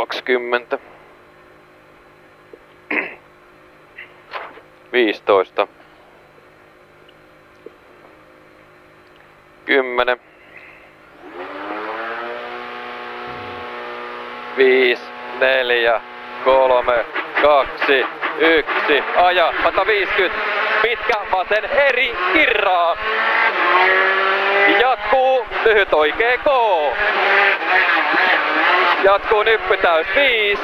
20. 15. 10. 5, 4, 3, 2, 1. Aja 150. Pitkä vasen eri kirraa. Jatkuu lyhyt oikee K. Jatkuu nyppy täys 5.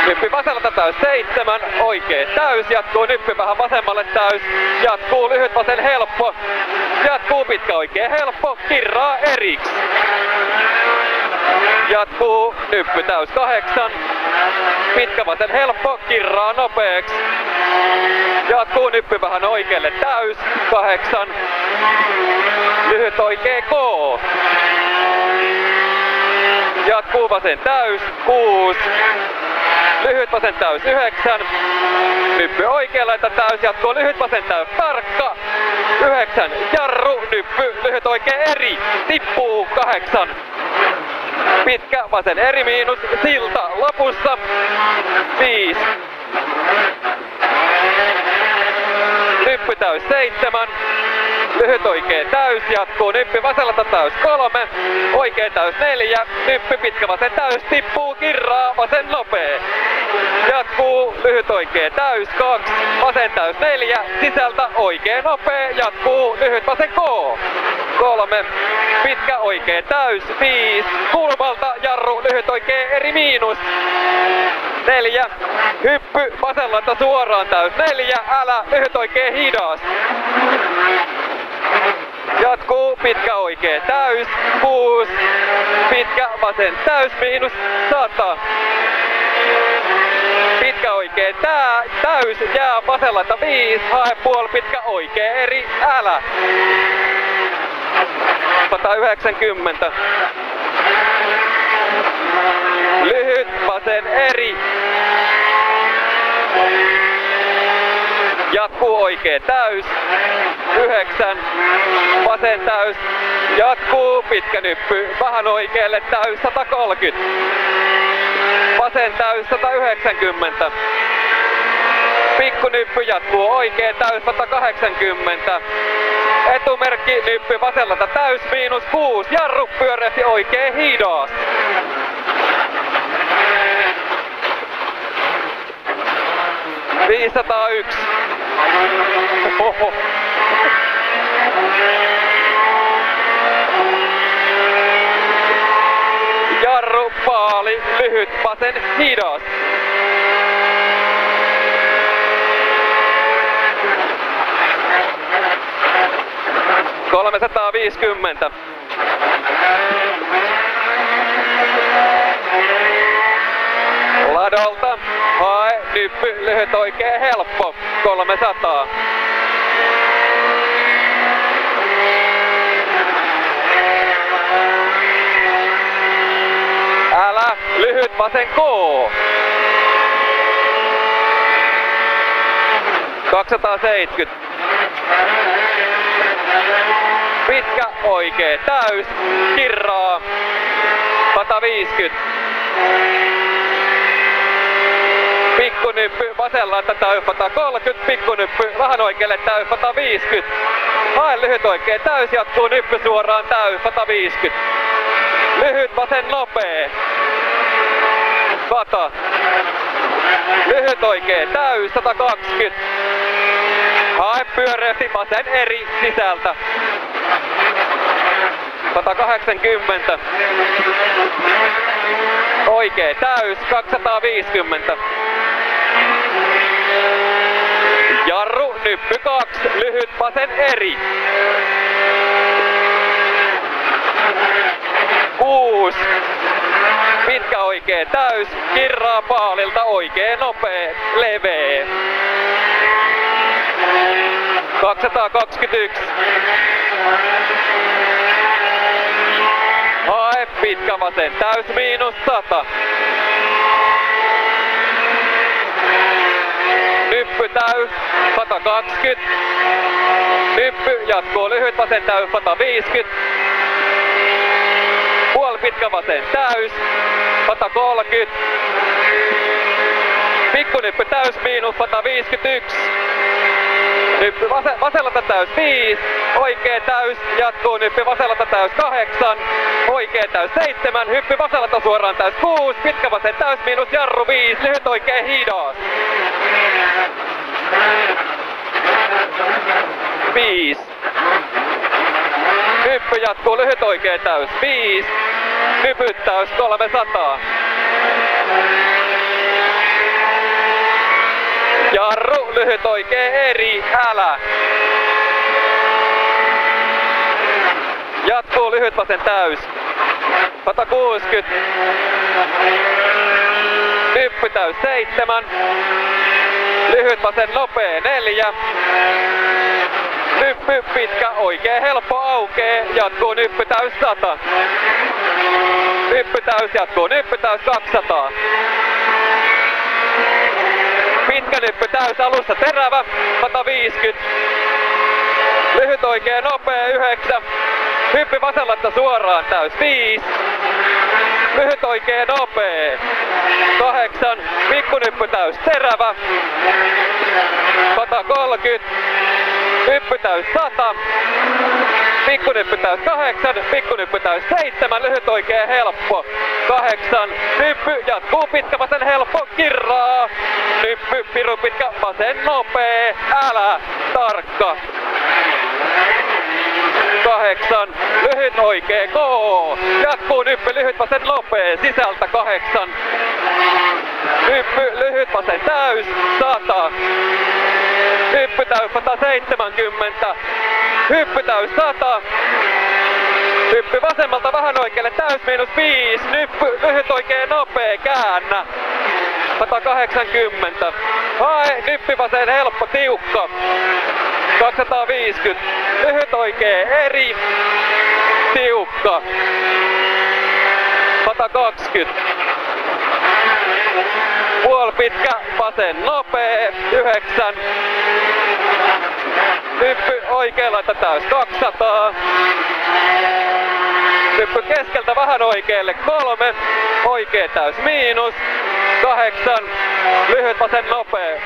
Nyppy vasemmalta täys 7. Oikee täys. Jatkuu nyppy vähän vasemmalle täys. Jatkuu lyhyt vasen helppo. Jatkuu pitkä oikee helppo. Kirraa eriks. Jatkuu nyppy täys 8. Pitkä vasen helppo. Kirraa nopeeks. Jatkuu nyppy vähän oikealle täys 8. Lyhyt oikee K. Jatkuu vasen täys 6. Lyhyt vasen täys 9. Nyppy oikealla täys. Jatkuu lyhyt vasen täys tarkka. 9. Jarru. Nyppy. Lyhyt oikee eri. Tippuu 8. Pitkä vasen eri miinus. Silta lopussa. 5. Nyppy täys 7. Lyhyt oikee täys. Jatkuu nyppy vasemmalta täys 3. Oikee täys 4. Nyppy pitkä vasen täys. Tippuu kirraa. Vasen nopee. Jatkuu lyhyt oikee täys 2. Vasen täys 4. Sisältä oikee nopee. Jatkuu lyhyt vasen K. 3. Pitkä oikee täys 5. Kulmalta jarru lyhyt oikee eri miinus. 4. Hyppy vasemmalta suoraan täys 4. Älä lyhyt oikee hidas. Jatkuu pitkä oikee täys 6. Pitkä vasen täys miinus 100. Pitkä oikee täys jää vasemmalta 5. Hae puoli pitkä oikee eri älä. 190. Lyhyt vasen eri. Jatkuu oikee täys 9. Vasen täys. Jatkuu pitkä nyppy vähän oikealle täys 130. Vasen täys 190. Pikku nyppy jatkuu oikee täys 180. Etumerkki nyppy vasemmalta täys miinus 6. Jarru pyöreästi oikee hidas. ...501. Oho. Jarru, paali, lyhyt, vasen, hidas. ...350. Ladolta, hae, nyppy, lyhyt oikee helppo, 300. Älä, lyhyt vasen K. 270. Pitkä oikee täys, kirraa, 150. Pikkunyppy vasemmalta täys 130, pikkunyppy vähän oikealle täys 150. Hae lyhyt oikee täys, jatkuu nyppy suoraan täys 150. Lyhyt vasen nopee 100. Lyhyt oikee täys 120. Hae pyöreästi vasen eri sisältä 180. Oikee täys 250. Jarru, nyppy 2, lyhyt vasen eri. 6. Pitkä oikee täys, kirraa paalilta oikee nopee, levee. 221. Hae pitkä vasen täys miinus 100. Nyppy täys 120. Nyppy jatkuu lyhyt vasen täys 150. Puoli pitkä vasen täys 130. Pikkunyppy täys miinus 151. Nyppy vasellalta täys 5. Oikee täys. Jatkuu nyppy vasellalta täys 8. Oikee täys 7. Hyppy vasellalta suoraan täys 6. Pitkä vasen täys miinus jarru 5. Lyhyt oikee hidas. 5. Nyppy jatkuu lyhyt oikee täys 5. Nypyttäys 300. Jarru, lyhyt oikee eri, älä. Jatkuu lyhyt vasen täys. 160. Nyppy täys 7. Lyhyt vasen nopee 4. Nyppy pitkä oikee helppo aukee. Jatkuu nyppy täys 100. Nyppy täys jatkuu nyppy täys 200. Pitkä nyppy täys alussa terävä 150. Lyhyt oikee nopea 9. Hyppy vasemmalta suoraan täys 5. Lyhyt oikee nopea 8. Pikkunyppy täys terävä 130. Nyppy täys 100. Pikkunyppy täys 8. Pikkunyppy täys 7. Lyhyt oikee helppo 8. Nyppy jatkuu pitkä vasen helppo kirraa. Nyppy piru pitkä vasen nopee älä tarkka. 8. Lyhyt oikee K. Jatkuu nyppy lyhyt vasen nopee sisältä 8. Nyppy lyhyt vasen täys 100. Hyppy täys 170. Hyppy täys 100. Hyppy vasemmalta vähän oikealle täys miinus 5. Nyppy lyhyt oikee nopee käännä. 180. Hae nyppy vasen helppo tiukka. 250. Lyhyt oikee eri. Tiukka. 120. Puol pitkä vasen nopee 9. Nyppy oikealla täys 200. Nyppy keskeltä vähän oikealle 3. Oikee täys miinus 8. Lyhyt vasen nopea.